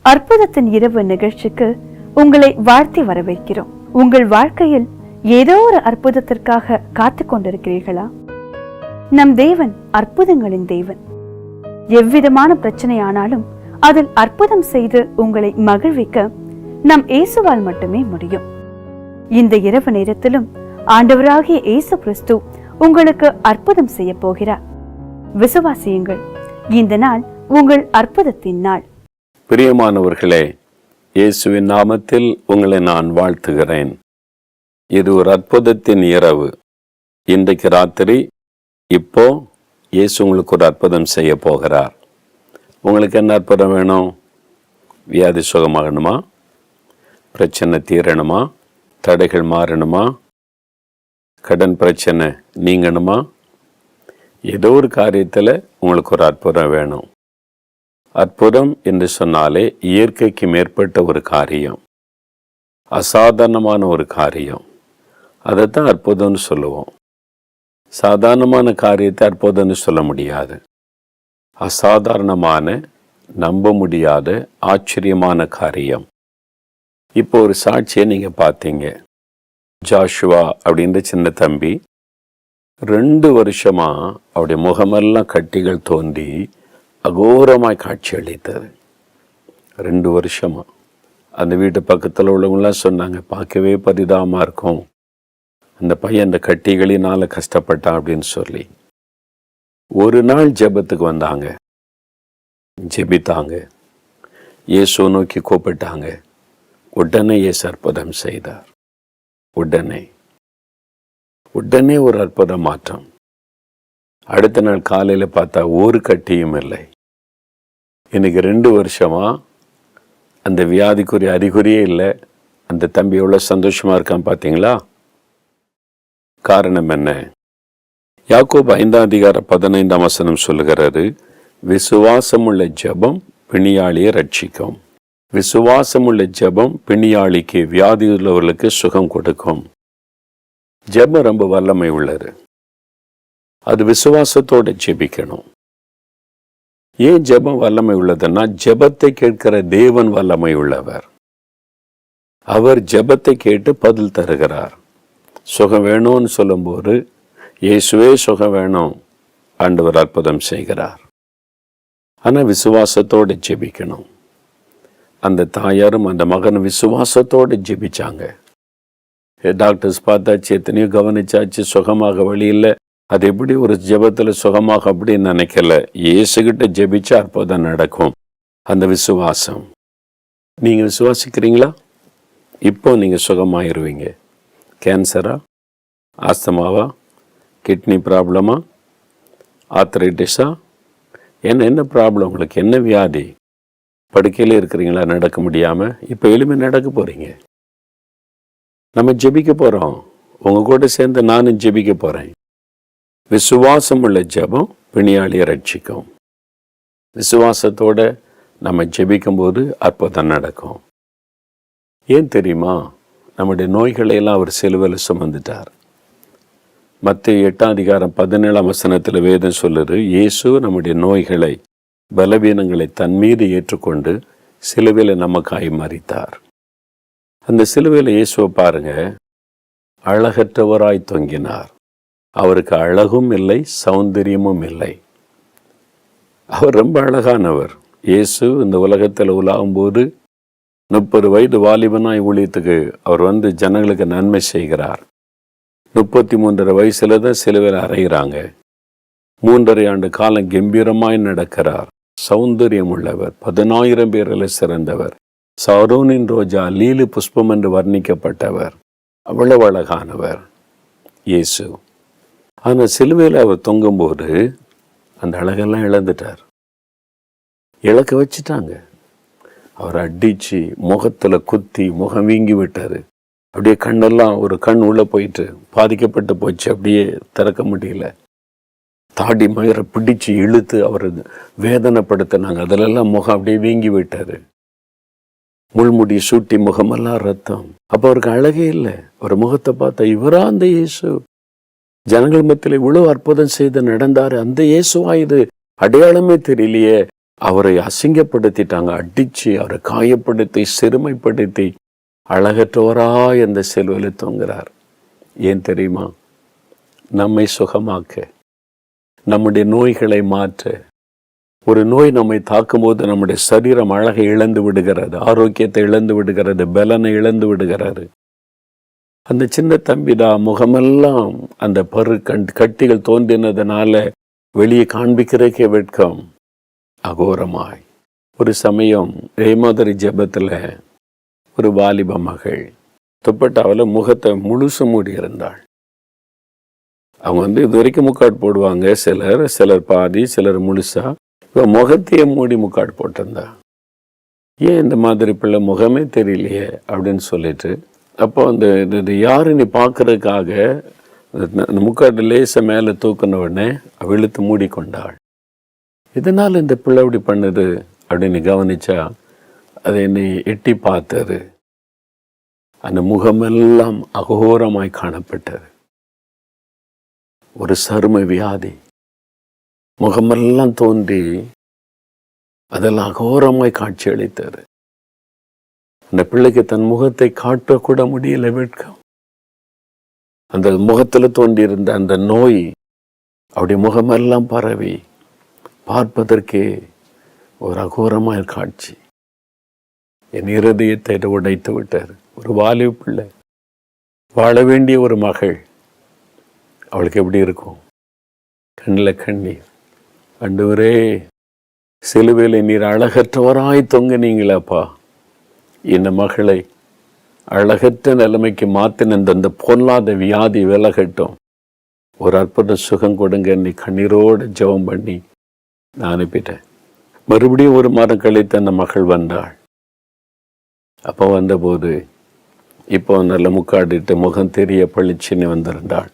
அற்புதத்தின் இரவு நிகழ்ச்சிக்கு உங்களை வாழ்த்தி வரவேற்கிறோம். உங்கள் வாழ்க்கையில் ஏதோ ஒரு அற்புதத்திற்காக காத்து கொண்டிருக்கிறீர்களா? நம் தேவன் அற்புதங்களின் தேவன். எவ்விதமான பிரச்சனை ஆனாலும் அதில் அற்புதம் செய்து உங்களை மகிழ்விக்க நம் இயேசுவால் மட்டுமே முடியும். இந்த இரவு நேரத்திலும் ஆண்டவராகிய இயேசு கிறிஸ்து உங்களுக்கு அற்புதம் செய்ய போகிறார். விசுவாசியுங்கள். இந்த நாள் உங்கள் அற்புதத்தின் நாள். பிரியமானவர்களே, இயேசுவின் நாமத்தில் உங்களை நான் வாழ்த்துகிறேன். இது ஒரு அற்புதத்தின் இரவு. இன்றைக்கு ராத்திரி இப்போ இயேசு உங்களுக்கு ஒரு அற்புதம் செய்ய போகிறார். உங்களுக்கு என்ன அற்புதம் வேணும்? வியாதி சுகமாகணுமா? பிரச்சனை தீரணுமா? தடைகள் மாறணுமா? கடன் பிரச்சனை நீங்கணுமா? ஏதோ ஒரு காரியத்தில் உங்களுக்கு ஒரு அற்புதம் வேணும். அற்புதம் என்று சொன்னாலே இயற்கைக்கு மேற்பட்ட ஒரு காரியம், அசாதாரணமான ஒரு காரியம். அதைத்தான் அற்புதம்னு சொல்லுவோம். சாதாரணமான காரியத்தை அற்புதம்னு சொல்ல முடியாது. அசாதாரணமான, நம்ப முடியாத, ஆச்சரியமான காரியம். இப்போ ஒரு சாட்சியை நீங்க பார்த்தீங்க. ஜாஷுவா அப்படின்ற சின்ன தம்பி 2 வருஷமா அவருடைய முகமெல்லாம் கட்டிகள் தோன்றி அகோரமாய் காட்சி அளித்தது. 2 வருஷமா. அந்த வீட்டு பக்கத்தில் உள்ளவங்களாம் சொன்னாங்க, பார்க்கவே பரிதாபமாக இருக்கும், அந்த பையன் அந்த கட்டிகளினால கஷ்டப்பட்டான் அப்படின்னு சொல்லி. ஒரு நாள் ஜெபத்துக்கு வந்தாங்க, ஜெபித்தாங்க, இயேசு நோக்கி கூப்பிட்டாங்க. உடனே இயேசு அற்புதம் செய்தார். உடனே ஒரு அற்புத மாற்றம். அடுத்த நாள் காலையில் பார்த்தா ஒரு கட்டியும் இல்லை. எனக்கு 2 வருஷமா அந்த வியாதிக்குரிய அறிகுறியே இல்லை. அந்த தம்பி எவ்வளோ சந்தோஷமா இருக்கான் பார்த்தீங்களா? காரணம் என்ன? யாக்கோபு 5:15 சொல்லுகிறாரு, விசுவாசமுள்ள ஜெபம் பிணியாளியை ரட்சிக்கும். விசுவாசமுள்ள ஜெபம் பிணியாளிக்கு, வியாதி உள்ளவர்களுக்கு சுகம் கொடுக்கும். ஜெபம் ரொம்ப வல்லமை உள்ளது. அது விசுவாசத்தோடு ஜெபிக்கணும். ஏன் ஜெபம் வல்லமை உள்ளதுன்னா, ஜெபத்தை கேட்கிற தேவன் வல்லமை உள்ளவர். அவர் ஜெபத்தை கேட்டு பதில் தருகிறார். சுகம் வேணும்னு சொல்லும்போது, இயேசுவே சுகம் வேணும், ஆண்டவர் அற்புதம் செய்கிறார். ஆனால் விசுவாசத்தோடு ஜெபிக்கணும். அந்த தாயாரும் அந்த மகனும் விசுவாசத்தோடு ஜெபிச்சாங்க. டாக்டர்ஸ் பார்த்தாச்சு, எத்தனையோ கவனிச்சாச்சு, சுகமாக வழி இல்லை. அது எப்படி ஒரு ஜெபத்தில் சுகமாக அப்படின்னு நினைக்கல. இயேசுகிட்ட ஜெபிச்சா அற்புதம் நடக்கும். அந்த விசுவாசம். நீங்கள் விசுவாசிக்கிறீங்களா? இப்போ நீங்கள் சுகமாயிருவீங்க. கேன்சரா, ஆஸ்தமாவா, கிட்னி ப்ராப்ளமா, ஆர்த்ரைட்டிஸா, என்ன ப்ராப்ளம் உங்களுக்கு? என்ன வியாதி? படுக்கையில் இருக்கிறீங்களா நடக்க முடியாமல்? இப்போ எளிமை நடக்க போகிறீங்க. நம்ம ஜெபிக்க போகிறோம். உங்கள் கூட சேர்ந்து நானும் ஜெபிக்க போகிறேன். விசுவாசம் உள்ள ஜெபம் பிணியாளியை ரட்சிக்கும். விசுவாசத்தோட நம்ம ஜெபிக்கும்போது அற்புதம் நடக்கும். ஏன் தெரியுமா? நம்முடைய நோய்களை எல்லாம் அவர் சிலுவையில் சுமந்துட்டார். மத்தேயு 8:17 வேதம் சொல்லுது, இயேசு நம்முடைய நோய்களை, பலவீனங்களை தன் மீது ஏற்றுக்கொண்டு சிலுவையில் நமக்காய் மரித்தார். அந்த சிலுவையில் இயேசுவை பாருங்க, அழகற்றவராய் தொங்கினார். அவருக்கு அழகும் இல்லை, சௌந்தரியமும் இல்லை. அவர் ரொம்ப அழகானவர். இயேசு இந்த உலகத்தில் உலாகும்போது 30 வயது வாலிபனாய் ஊழியத்துக்கு அவர் வந்து ஜனங்களுக்கு நன்மை செய்கிறார். 33 வயசுல தான் சிலுவையில் அறைகிறாங்க. 3.5 ஆண்டு காலம் கம்பீரமாய் நடக்கிறார். சௌந்தரியம் உள்ளவர், 10,000 பேரில் சிறந்தவர், சாரோனின் ரோஜா, லீலு புஷ்பம் என்று வர்ணிக்கப்பட்டவர். அவ்வளவு அழகானவர் இயேசு. ஆனால் சிலுவையில் அவர் தொங்கும்போது அந்த அழகெல்லாம் இழந்துட்டார். இழக்க வச்சுட்டாங்க. அவர் அடிச்சு முகத்தில் குத்தி முகம் வீங்கி விட்டார். அப்படியே கண்ணெல்லாம், ஒரு கண் உள்ளே போயிட்டு பாதிக்கப்பட்டு போச்சு, அப்படியே திறக்க முடியல. தாடி மயிரை பிடிச்சு இழுத்து அவர் வேதனைப்படுத்தினாங்க. அதிலெல்லாம் முகம் அப்படியே வீங்கி விட்டார். முள்முடி சூட்டி முகமெல்லாம் ரத்தம். அப்போ அவருக்கு அழகே இல்லை. ஒரு முகத்தை பார்த்தா, இவரா அந்த இயேசு? ஜனங்கள் மத்தியில் இவ்வளவு அற்புதம் செய்து நடந்தாரு, அந்த இயேசுவா இது? அடையாளமே தெரியலையே. அவரை அசிங்கப்படுத்திட்டாங்க, அடிச்சு அவரை காயப்படுத்தி சிறுமைப்படுத்தி அழகற்றவராய் அந்த சிலுவையில் தொங்குறார். ஏன் தெரியுமா? நம்மை சுகமாக்க, நம்முடைய நோய்களை மாற்ற. ஒரு நோய் நம்மை தாக்கும்போது நம்முடைய சரீரம் அழகை இழந்து விடுகிறது, ஆரோக்கியத்தை இழந்து விடுகிறது, பலனை இழந்து விடுகிறது. அந்த சின்ன தம்பிதான் முகமெல்லாம் அந்த கட்டிகள் தோன்றினதுனால வெளியே காண்பிக்கிறதுக்கே வெட்கம். அகோரமாய் ஒரு சமயம் ரேமாதரி ஜெபத்தில் ஒரு வாலிப மகள் துப்பட்டாவில் முகத்தை முழுசு மூடி இருந்தாள். அவங்க இது வரைக்கும் முக்காடு போடுவாங்க, சிலர் பாதி, சிலர் முழுசா. இப்போ முகத்தையே மூடி முக்காடு போட்டிருந்தா. ஏன் இந்த மாதிரி பிள்ளை முகமே தெரியலையே அப்படின்னு சொல்லிட்டு, அப்போ அந்த யாரு நீ பார்க்கறதுக்காக அந்த முக்காடு லேச மேலே தூக்கின உடனே இழுத்து மூடிக்கொண்டாள். இதனால் இந்த பிள்ளை இப்படி பண்ணுது அப்படின்னு கவனிச்சா, அதை என்னை எட்டி பார்த்தது. அந்த முகமெல்லாம் அகோரமாய் காணப்பட்டது. ஒரு சரும வியாதி முகமெல்லாம் தோன்றி அதெல்லாம் அகோரமாய் காட்சி அளித்தது. அந்த பிள்ளைக்கு தன் முகத்தை காட்டக்கூட முடியல, வெட்கம். அந்த முகத்துல தோன்றியிருந்த அந்த நோய் அப்படி முகமெல்லாம் பரவி பார்ப்பதற்கே ஒரு அகோரமாய் காட்சி. என் இருதயத்தை உடைத்து விட்டார். ஒரு வாலிப பிள்ளை, வாழ வேண்டிய ஒரு மகள், அவளுக்கு எப்படி இருக்கும்? கண்ணில் கண்ணீர். ஆண்டவரே, சிலுவையில் நீர் அழகற்றவராய் தொங்கினீங்களப்பா, இந்த மகளை அழகற்ற நிலைமைக்கு மாற்றின அந்த பொல்லாத வியாதி விலகட்டும், ஒரு அற்புத சுகம் கொடுங்க. நீ கண்ணீரோடு ஜெபம் பண்ணி நான் அனுப்பிட்டேன். மறுபடியும் ஒரு மாதம் கழித்து அந்த மகள் வந்தாள். அப்போ வந்தபோது இப்போ நல்ல முக்காடிட்டு முகம் தெரிய பளிச்சுன்னு வந்திருந்தாள்.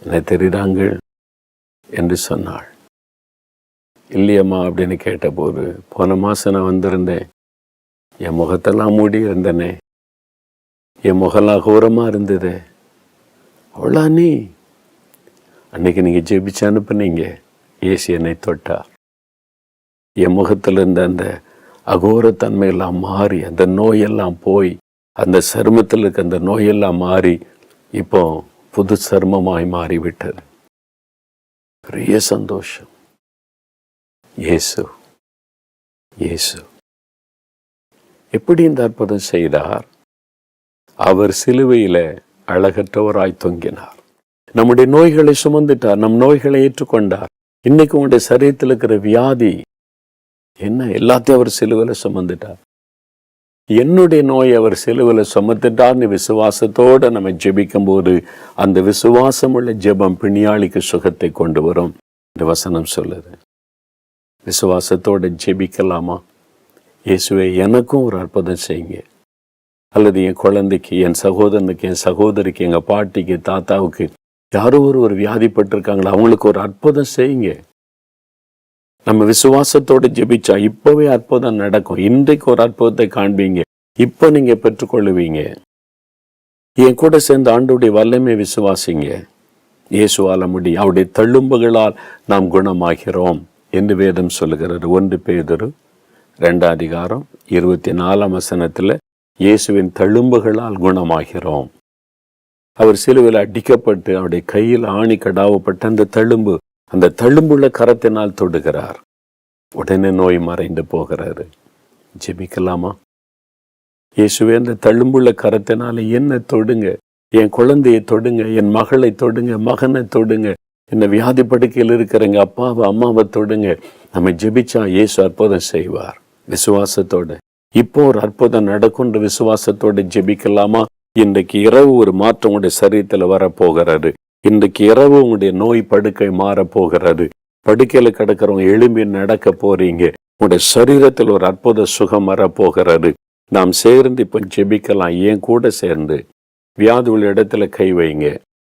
என்ன தெரியுறாங்க என்று சொன்னாள். இல்லையம்மா அப்படின்னு கேட்டபோது, போன மாதம் நான் வந்திருந்தேன், என் முகத்தெல்லாம் மூடி இருந்தனே, என் முகலாம் அகோரமாக இருந்தது. அவ்வளோ நீ அன்னைக்கு நீங்கள் ஜெபிச்சு அனுப்புனீங்க, ஏசு என்னை தொட்டார். என் முகத்தில் இருந்த அந்த அகோரத்தன்மையெல்லாம் மாறி, அந்த நோயெல்லாம் போய், அந்த சருமத்தில் இருக்க அந்த நோயெல்லாம் மாறி இப்போ புது சருமமாய் மாறிவிட்டது. பெரிய சந்தோஷம். இயேசு இயேசு எப்படி இந்த அற்புதம் செய்தார்? அவர் சிலுவையில அழகற்றவராய் தொங்கினார். நம்முடைய நோய்களை சுமந்துட்டார், நம் நோய்களை ஏற்றுக்கொண்டார். இன்னைக்கு உங்களுடைய சரீரத்தில் இருக்கிற வியாதி என்ன, எல்லாத்தையும் அவர் சிலுவையில சுமந்துட்டார். என்னுடைய நோய் அவர் சிலுவையில சுமந்துட்டார்னு விசுவாசத்தோட நம்ம ஜெபிக்கும் போது அந்த விசுவாசம் உள்ள ஜெபம் பிணியாளிக்கு சுகத்தை கொண்டு வரும். இந்த வசனம் சொல்லுது. விசுவாசத்தோட ஜெபிக்கலாமா? இயேசுவே, எனக்கும் ஒரு அற்புதம் செய்யுங்க, அல்லது என் குழந்தைக்கு, என் சகோதரனுக்கு, என் சகோதரிக்கு, எங்கள் பாட்டிக்கு, தாத்தாவுக்கு யாரோ ஒரு வியாதிப்பட்டிருக்காங்களா, அவங்களுக்கு ஒரு அற்புதம் செய்யுங்க. நம்ம விசுவாசத்தோடு ஜெபிச்சா இப்பவே அற்புதம் நடக்கும். இன்றைக்கு ஒரு அற்புதத்தை காண்பீங்க, இப்போ நீங்க பெற்றுக்கொள்ளுவீங்க. என் கூட சேர்ந்த ஆண்டவருடைய வல்லமை விசுவாசிங்க. இயேசுவால முடியும். அவருடைய தழும்புகளால் நாம் குணமாகிறோம் என்று வேதம் சொல்லுகிறது. 1 பேதுரு 2:24 இயேசுவின் தழும்புகளால் குணமாகிறோம். அவர் சிலுவையில் அடிக்கப்பட்டு அவருடைய கையில் ஆணி கடாவப்பட்ட அந்த தழும்புள்ள கரத்தினால் தொடுகிறார். உடனே நோய் மறைந்து போகிறாரு. ஜெபிக்கலாமா? இயேசுவே, அந்த தழும்புள்ள கரத்தினால என்ன தொடுங்க, என் குழந்தையை தொடுங்க, என் மகளை தொடுங்க, மகனை தொடுங்க, என்ன வியாதி படுக்கையில் இருக்கிறங்க அப்பாவை அம்மாவை தொடுங்க. நம்ம ஜெபிச்சா இயேசு அற்புதம் செய்வார். விசுவாசத்தோட இப்போ ஒரு அற்புதம் நடக்கும்ன்ற விசுவாசத்தோட ஜெபிக்கலாமா? இன்றைக்கு இரவு ஒரு மாற்றம் உங்களுடைய சரீரத்தில் வரப்போகிறது. இன்றைக்கு இரவு உங்களுடைய நோய் படுக்கை மாறப்போகிறது. படுக்கையில கிடக்கிறவங்க எழும்பி நடக்க போறீங்க. உங்களுடைய சரீரத்தில் ஒரு அற்புத சுகம் வரப்போகிறது. நாம் சேர்ந்து இப்ப ஜெபிக்கலாம். ஏன் கூட சேர்ந்து வியாதி உள்ள இடத்துல கை வைங்க.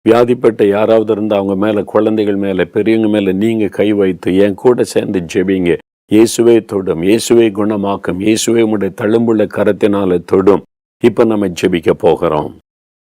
வியாதிப்பட்ட யாராவது இருந்தா அவங்க மேல, குழந்தைகள் மேல, பெரியவங்க மேல நீங்க கை வைத்து என் கூட சேர்ந்து ஜெபிங்க. இயேசுவே தொடும், இயேசுவே குணமாக்கும், இயேசுவே உடைய தழும்புள்ள கரத்தினால தொடும். இப்ப நம்ம ஜெபிக்க போகிறோம்.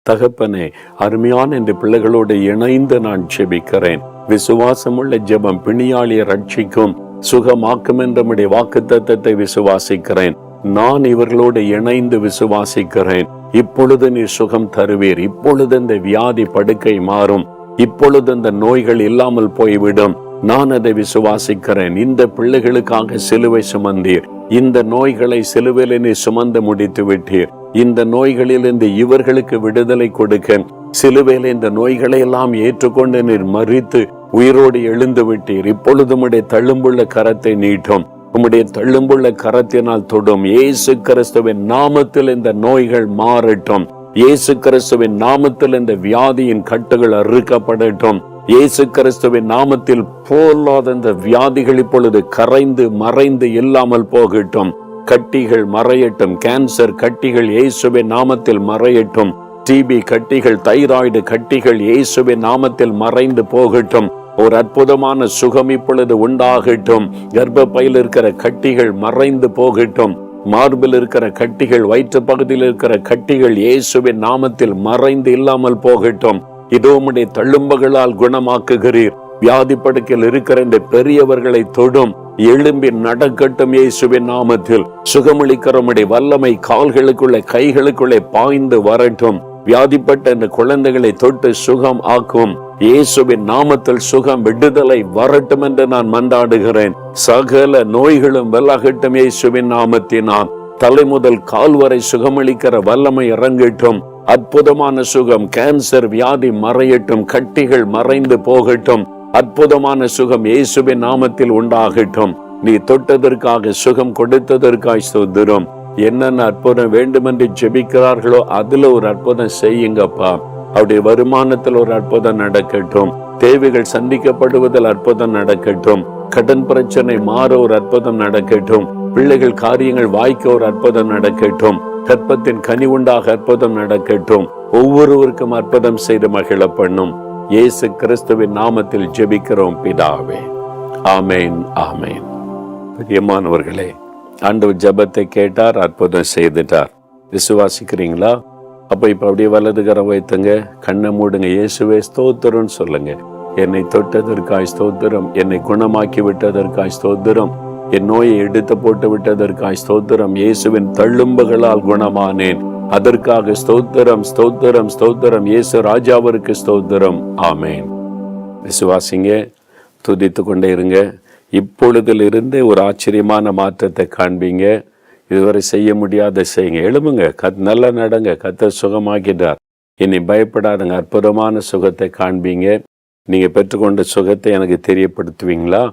தகப்பனே, அருமையான இந்த பிள்ளைகளோடு இணைந்து நான் ஜெபிக்கிறேன். விசுவாசமுள்ள ஜெபம் பிணியாளியை ரட்சிக்கும், சுகமாக்கும் என்ற உம்முடைய வாக்குத்தத்தத்தை விசுவாசிக்கிறேன். நான் இவர்களோடு இணைந்து விசுவாசிக்கிறேன். இப்பொழுது நீர் சுகம் தருவீர். இப்பொழுது இந்த வியாதி படுக்கை மாறும். இப்பொழுது இந்த நோய்கள் இல்லாமல் போய்விடும். நான் அதை விசுவாசிக்கிறேன். இந்த பிள்ளைகளுக்காக சிலுவை சுமந்தீர். இந்த நோய்களை சிலுவையிலே நீர் சுமந்து முடித்து விட்டீர். இந்த நோய்களிலிருந்து இவர்களுக்கு விடுதலை கொடுக்க சிலுவையில இந்த நோய்களை எல்லாம் ஏற்றுக்கொண்டு நீர் மரித்து உயிரோடு எழுந்து விட்டீர். இப்பொழுது உம்முடைய தள்ளும்புள்ள கரத்தை நீட்டும். உம்முடைய தள்ளும்புள்ள கரத்தினால் தொடும். இயேசு கிறிஸ்துவின் நாமத்தில் இந்த நோய்கள் மாறட்டும். இயேசு கிறிஸ்துவின் நாமத்தில் இந்த வியாதியின் கட்டுகள் அறுக்கப்படட்டும். இயேசு கிறிஸ்துவின் நாமத்தில் போலாத இந்த வியாதிகள் இப்பொழுது கரைந்து மறைந்து இல்லாமல் போகட்டும். கட்டிகள் மறையட்டும். கேன்சர் கட்டிகள் இயேசுவின் நாமத்தில் மறையட்டும். டிபி கட்டிகள், தைராய்டு கட்டிகள் இயேசுவின் நாமத்தில் மறைந்து போகட்டும். ஒரு அற்புதமான சுகம் இப்பொழுது உண்டாகட்டும். கர்ப்பப்பையில் இருக்கிற கட்டிகள் மறைந்து போகட்டும். மார்பில் இருக்கிற கட்டிகள், வயிற்று பகுதியில் இருக்கிற கட்டிகள் இயேசுவின் நாமத்தில் மறைந்து இல்லாமல் போகட்டும். இதோ உம்முடைய தள்ளும்புகளால் குணமாக்குகிறீர். வியாதி படுக்கையில் இருக்கிற இந்த பெரியவர்களை தொடும். எழும்பி நடக்கட்டும். இயேசுவின் நாமத்தில் சுகமளிக்கிற உம்முடைய வல்லமை கால்களுக்குள்ளே கைகளுக்குள்ளே பாய்ந்து வரட்டும். வியாதிப்பட்ட இந்த குழந்தைகளை தொட்டு சுகம் ஆக்கும். இயேசுவின் நாமத்தில் சுகம் விடுதலை வரட்டும் என்று நான் மன்றாடுகிறேன். சகல நோய்களும் விலகட்டும். இயேசுவின் நாமத்தினால் தலை முதல் கால் வரை சுகமளிக்கிற வல்லமை இறங்கட்டும். அற்புதமான சுகம். கேன்சர் வியாதி மறையட்டும். கட்டிகள் மறைந்து போகட்டும். அற்புதமான சுகம் இயேசுவின் நாமத்தில் உண்டாகட்டும். நீ தொட்டதற்காக, சுகம் கொடுத்ததற்காய் ஸ்தோத்திரம். என்னென்ன அற்புதம் வேண்டுமென்று ஜெபிக்கிறார்களோ அதுல ஒரு அற்புதம் செய்யுங்கப்பா. அவருடைய வருமானத்தில் ஒரு அற்புதம் நடக்கட்டும். தேவைகள் சந்திக்கப்படுவதில் அற்புதம் நடக்கட்டும். கடன் பிரச்சனை மாற ஒரு அற்புதம் நடக்கட்டும். பிள்ளைகள் காரியங்கள் வாய்க்க ஒரு அற்புதம் நடக்கட்டும். கற்பத்தின் கனி உண்டாக அற்புதம் நடக்கட்டும். ஒவ்வொருவருக்கும் அற்புதம் செய்து மகிழ பண்ணும். இயேசு கிறிஸ்துவின் நாமத்தில் ஜெபிக்கிறோம் பிதாவே. ஆமேன், ஆமேன். பிரியமானவர்களே, ஆண்டவர் ஜெபத்தை கேட்டார், அற்புதம் செய்துட்டார். விசுவாசிக்கிறீங்களா? அப்ப இப்ப அப்படியே வலது கரம் வைத்துங்க, கண்ணை மூடுங்க. இயேசுவே ஸ்தோத்திரம் சொல்லுங்க. என்னை தொட்டதற்காய் ஸ்தோத்திரம். என்னை குணமாக்கி விட்டதற்காய் ஸ்தோத்திரம். என் நோயை எடுத்து போட்டு விட்டதற்காய் ஸ்தோத்திரம். இயேசுவின் தள்ளும்புகளால் குணமானேன். அதற்காக ஸ்தோத்திரம், ஸ்தோத்திரம், ஸ்தோத்திரம். இயேசு ராஜாவிற்கு ஸ்தோத்திரம். ஆமேன். விசுவாசிங்க, துதித்து கொண்டே இருங்க. இப்பொழுதிலிருந்து ஒரு ஆச்சரியமான மாற்றத்தை காண்பீங்க. இதுவரை செய்ய முடியாத செய்யுங்க. எழுமுங்க, நல்லா நடங்க. கர்த்தர் சுகமாக்கிட்டார். இனி பயப்படாதுங்க. அற்புதமான சுகத்தை காண்பீங்க. நீங்க பெற்றுக்கொண்ட சுகத்தை எனக்கு தெரியப்படுத்துவீங்களா?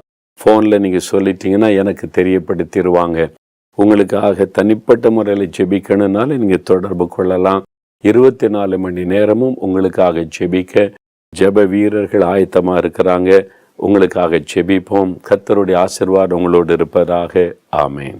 ஃபோனில் நீங்கள் சொல்லிட்டீங்கன்னா எனக்கு தெரியப்படுத்திடுவாங்க. உங்களுக்காக தனிப்பட்ட முறையில் ஜெபிக்கணும்னால நீங்கள் தொடர்பு கொள்ளலாம். 24 மணி நேரமும் உங்களுக்காக ஜெபிக்க ஜெப வீரர்கள் ஆயத்தமாக இருக்கிறாங்க. உங்களுக்காக ஜெபிப்போம். கர்த்தருடைய ஆசீர்வாதம் உங்களோடு இருப்பதாக. ஆமேன்.